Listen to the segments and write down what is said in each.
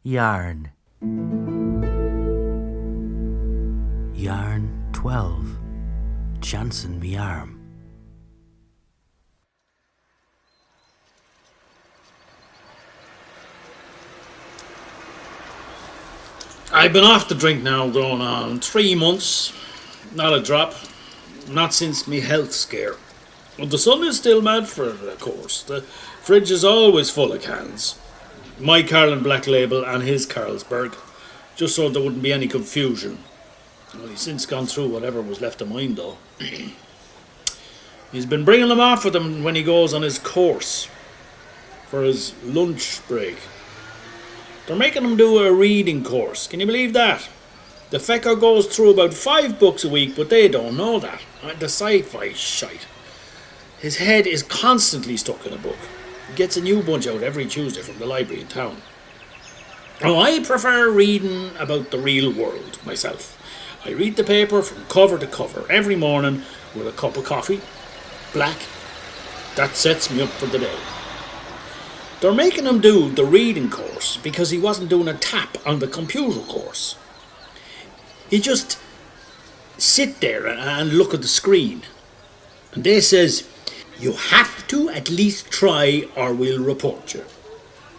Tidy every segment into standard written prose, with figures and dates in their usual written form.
Yarn. Yarn 12. Chancin Me Arm. I've been off the drink now going on 3 months. Not a drop. Not since me health scare. But the sun is still mad for it, of course. The fridge is always full of cans. My Carlin Black Label and his Carlsberg. Just so there wouldn't be any confusion. Well, he's since gone through whatever was left of mine, though. He's been bringing them off with him when he goes on his course. For his lunch break. They're making him do a reading course. Can you believe that? The fecker goes through about 5 books a week, but they don't know that. The sci-fi shite. His head is constantly stuck in a book. He gets a new bunch out every Tuesday from the library in town. Now, I prefer reading about the real world myself. I read the paper from cover to cover every morning with a cup of coffee, black. That sets me up for the day. They're making him do the reading course because he wasn't doing a tap on the computer course. He just sit there and look at the screen. And they says, you have to at least try or we'll report you.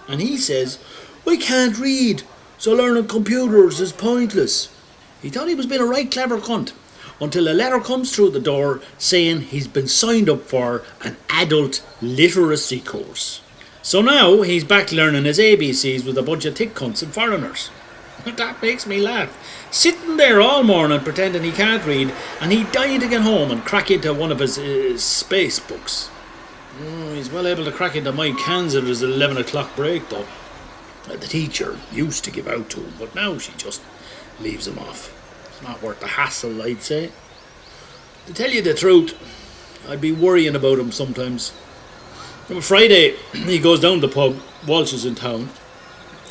And he says, I can't read, so learning computers is pointless. He thought he was being a right clever cunt until a letter comes through the door saying he's been signed up for an adult literacy course. So now he's back learning his ABCs with a bunch of thick cunts and foreigners. That makes me laugh. Sitting there all morning pretending he can't read, and he dying to get home and crack into one of his space books. He's well able to crack into my cans at his 11 o'clock break, though. The teacher used to give out to him, but now she just leaves him off. It's not worth the hassle, I'd say. To tell you the truth, I'd be worrying about him sometimes. On Friday, he goes down to the pub, Walsh is in town,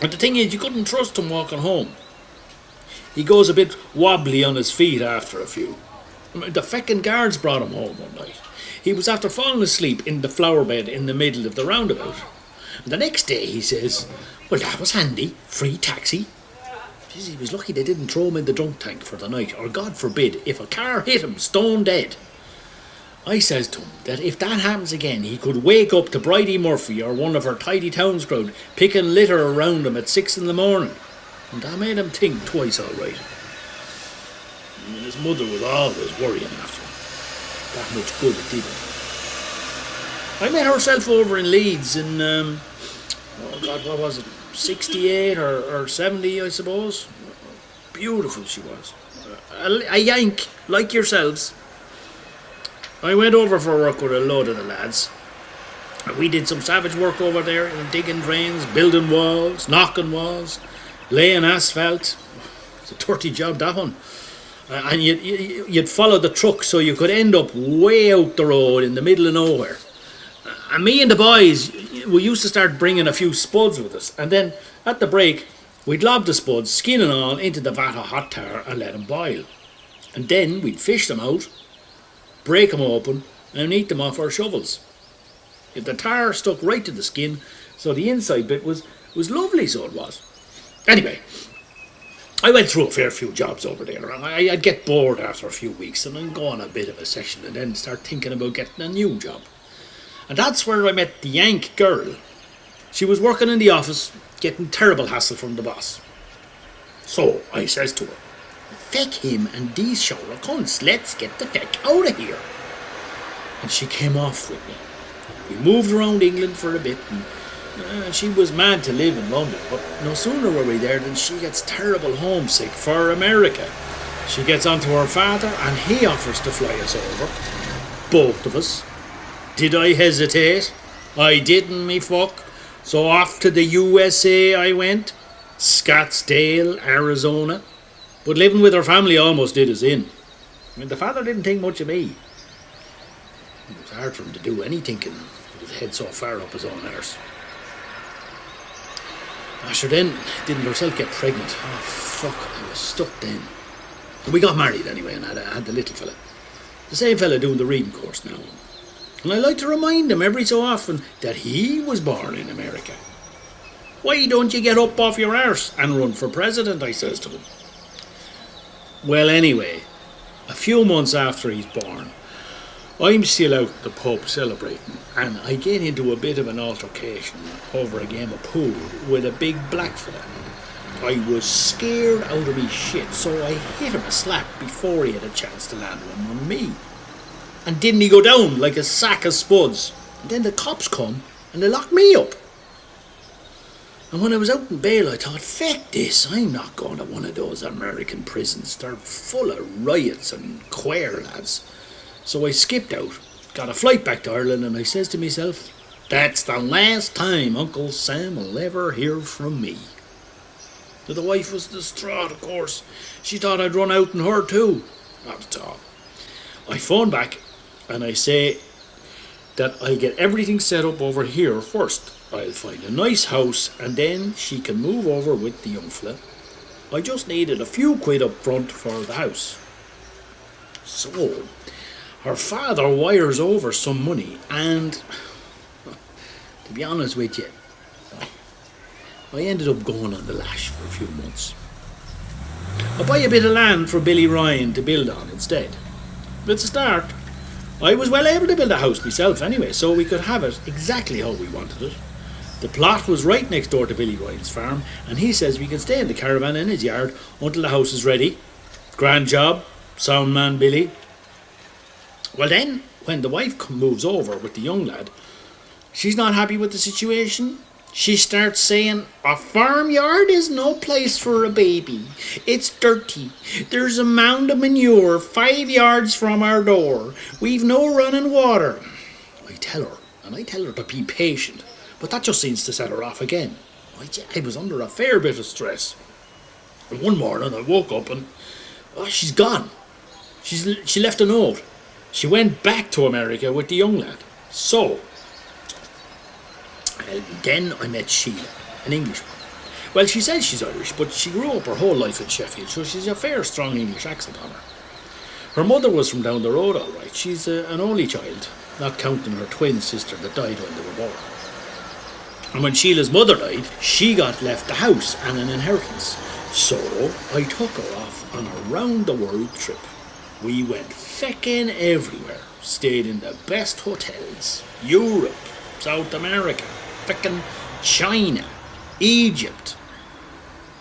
and the thing is, you couldn't trust him walking home. He goes a bit wobbly on his feet after a few. The feckin' guards brought him home one night. He was after falling asleep in the flower bed in the middle of the roundabout. And the next day he says, well, that was handy, free taxi. Jeez, he was lucky they didn't throw him in the drunk tank for the night, or God forbid, if a car hit him, stone dead. I says to him that if that happens again, he could wake up to Bridie Murphy or one of her Tidy Towns crowd picking litter around him at 6 in the morning. And that made him think twice, all right. His mother was always worrying after him. That much good it did him. I met herself over in Leeds in, what was it, 68 or 70, I suppose. Beautiful she was. A Yank, like yourselves. I went over for work with a load of the lads. We did some savage work over there, digging drains, building walls, knocking walls, laying asphalt. It's a dirty job, that one. And you'd follow the truck so you could end up way out the road in the middle of nowhere. And me and the boys, we used to start bringing a few spuds with us. And then at the break, we'd lob the spuds, skin and all, into the vat of hot tar and let them boil. And then we'd fish them out, break them open, and eat them off our shovels. If the tar stuck right to the skin, so the inside bit was lovely, so it was. Anyway, I went through a fair few jobs over there. I'd get bored after a few weeks and I'd go on a bit of a session and then start thinking about getting a new job. And that's where I met the Yank girl. She was working in the office, getting terrible hassle from the boss. So I says to her, feck him and these shower cunts, let's get the feck out of here. And she came off with me. We moved around England for a bit and she was mad to live in London, but no sooner were we there than she gets terrible homesick for America. She gets onto her father and he offers to fly us over. Both of us. Did I hesitate? I didn't, me fuck. So off to the USA I went. Scottsdale, Arizona. But living with her family almost did us in. I mean, the father didn't think much of me. It was hard for him to do any thinking with his head so far up his own arse. Sure, then didn't herself get pregnant. Oh, fuck, I was stuck then. We got married anyway and I had the little fella. The same fella doing the reading course now. And I like to remind him every so often that he was born in America. Why don't you get up off your arse and run for president, I says to him. Well, anyway, a few months after he's born, I'm still out at the pub celebrating, and I get into a bit of an altercation over a game of pool with a big black fella. I was scared out of me shit, so I hit him a slap before he had a chance to land one on me. And didn't he go down like a sack of spuds? And then the cops come and they locked me up. And when I was out in bail, I thought, feck this, I'm not going to one of those American prisons. They're full of riots and queer lads. So I skipped out, got a flight back to Ireland, and I says to myself, that's the last time Uncle Sam will ever hear from me. The wife was distraught, of course. She thought I'd run out on her too. Not at all. I phone back and I say that I get everything set up over here first. I'll find a nice house and then she can move over with the young fella. I just needed a few quid up front for the house. So, her father wires over some money and, to be honest with you, I ended up going on the lash for a few months. I buy a bit of land for Billy Ryan to build on instead. But at the start, I was well able to build a house myself anyway, so we could have it exactly how we wanted it. The plot was right next door to Billy Ryan's farm, and he says we can stay in the caravan in his yard until the house is ready. Grand job, sound man Billy. Well then, when the wife moves over with the young lad, she's not happy with the situation. She starts saying, a farmyard is no place for a baby. It's dirty. There's a mound of manure 5 yards from our door. We've no running water. I tell her to be patient, but that just seems to set her off again. I was under a fair bit of stress. And one morning I woke up and, she's gone. She left a note. She went back to America with the young lad. So, then I met Sheila, an Englishwoman. Well, she says she's Irish, but she grew up her whole life in Sheffield, so she's a fair, strong English accent on her. Her mother was from down the road, all right. She's an only child, not counting her twin sister that died when they were born. And when Sheila's mother died, she got left the house and an inheritance. So I took her off on a round-the-world trip. We went feckin' everywhere, stayed in the best hotels, Europe, South America, feckin' China, Egypt,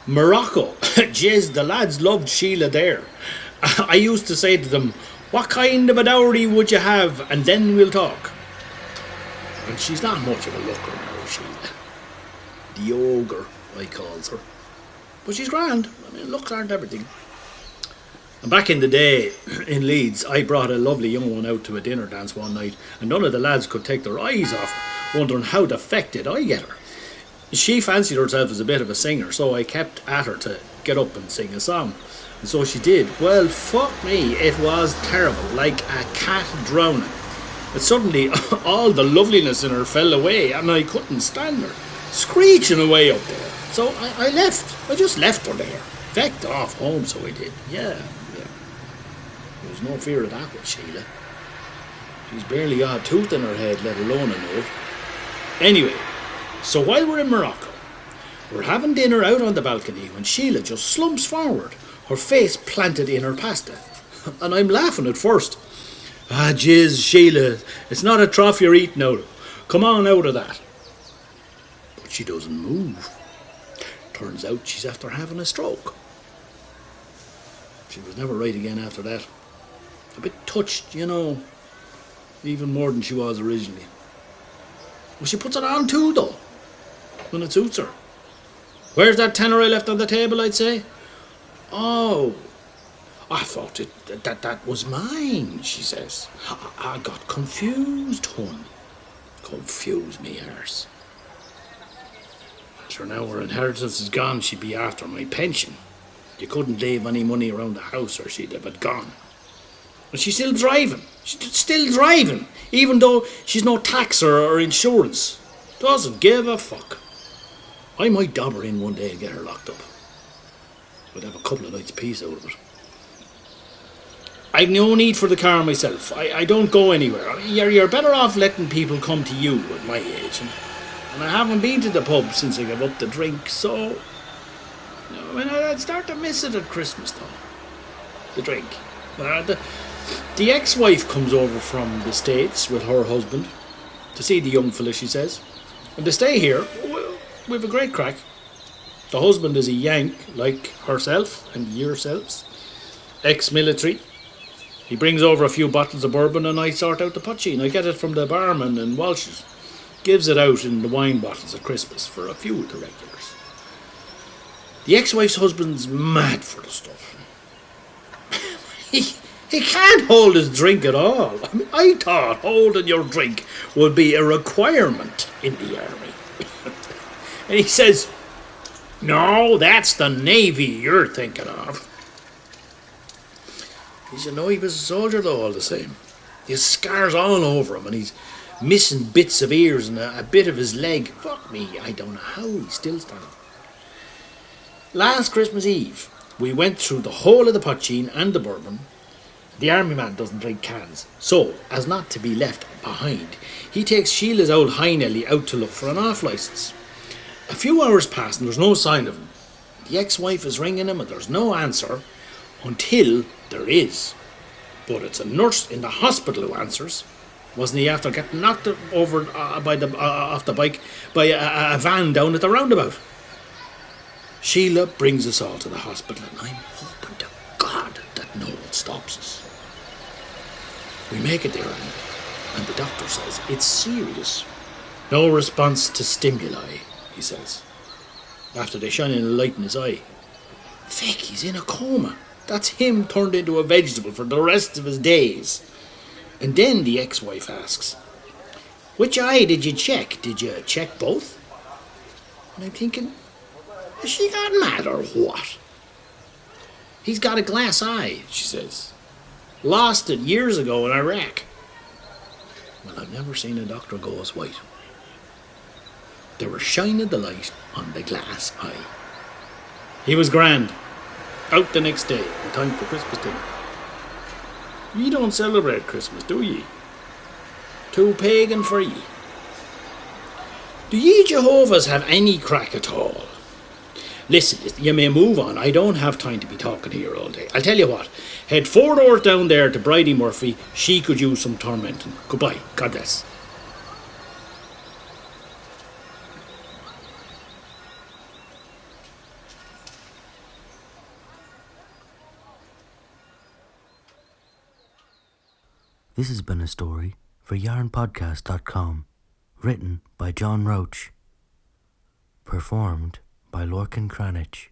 Morocco. Jeez, the lads loved Sheila there. I used to say to them, what kind of a dowry would you have, and then we'll talk. And she's not much of a looker now, Sheila. The ogre, I calls her. But she's grand. I mean, looks aren't everything. And back in the day, in Leeds, I brought a lovely young one out to a dinner dance one night, and none of the lads could take their eyes off her, wondering how the feck did I get her. She fancied herself as a bit of a singer, so I kept at her to get up and sing a song. And so she did. Well, fuck me, it was terrible, like a cat drowning. But suddenly, all the loveliness in her fell away, and I couldn't stand her, screeching away up there. So I left. I just left her there. Fecked off home, so I did. Yeah. There was no fear of that with Sheila. She's barely got a tooth in her head, let alone a note. Anyway, so while we're in Morocco, we're having dinner out on the balcony when Sheila just slumps forward, her face planted in her pasta. And I'm laughing at first. Ah, jizz, Sheila, it's not a trough you're eating out of. Come on out of that. But she doesn't move. Turns out she's after having a stroke. She was never right again after that. A bit touched, you know, even more than she was originally. Well, she puts it on too, though, when it suits her. Where's that tenner I left on the table, I'd say? Oh, I thought that was mine, she says. I got confused, hon. Confuse me, arse. Sure, now her inheritance is gone, she'd be after my pension. You couldn't leave any money around the house or she'd have it gone. But she's still driving. She's still driving, even though she's no taxer or insurance. Doesn't give a fuck. I might dob her in one day and get her locked up. I'd have a couple of nights' peace out of it. I've no need for the car myself. I don't go anywhere. You're better off letting people come to you at my age. And And I haven't been to the pub since I gave up the drink, so I'd start to miss it at Christmas though. The drink. The ex-wife comes over from the States with her husband to see the young fella, she says. And they stay here. Well, we have a great crack. The husband is a Yank like herself and yourselves. Ex-military. He brings over a few bottles of bourbon and I sort out the potchine. I get it from the barman in Walsh's. Gives it out in the wine bottles at Christmas for a few of the regulars. The ex-wife's husband's mad for the stuff. He can't hold his drink at all. I thought holding your drink would be a requirement in the army. And he says, no, that's the Navy you're thinking of. He said, no, he was a soldier though all the same. He has scars all over him and he's missing bits of ears and a bit of his leg. Fuck me, I don't know how he's still standing. Last Christmas Eve, we went through the whole of the potchine and the bourbon. The army man doesn't drink cans, so, as not to be left behind, he takes Sheila's old Highnelly out to look for an off-licence. A few hours pass and there's no sign of him. The ex-wife is ringing him and there's no answer until there is. But it's a nurse in the hospital who answers. Wasn't he after getting knocked over off the bike by a van down at the roundabout? Sheila brings us all to the hospital and I'm hoping to God that no one stops us. We make it there anyway, and the doctor says it's serious. No response to stimuli, he says, after they shine a light in his eye. Feck, he's in a coma. That's him turned into a vegetable for the rest of his days. And then the ex-wife asks, which eye did you check? Did you check both? And I'm thinking, has she got mad or what? He's got a glass eye, she says. Lost it years ago in Iraq. Well, I've never seen a doctor go as white. They were shining the light on the glass eye. He was grand. Out the next day, in time for Christmas dinner. Ye don't celebrate Christmas, do ye? Too pagan for ye. Do ye Jehovah's have any crack at all? Listen, you may move on. I don't have time to be talking here all day. I'll tell you what. Head 4 doors down there to Bridie Murphy. She could use some tormenting. Goodbye. God bless. This has been a story for yarnpodcast.com, written by John Roach, performed by Lorcan Cranitch.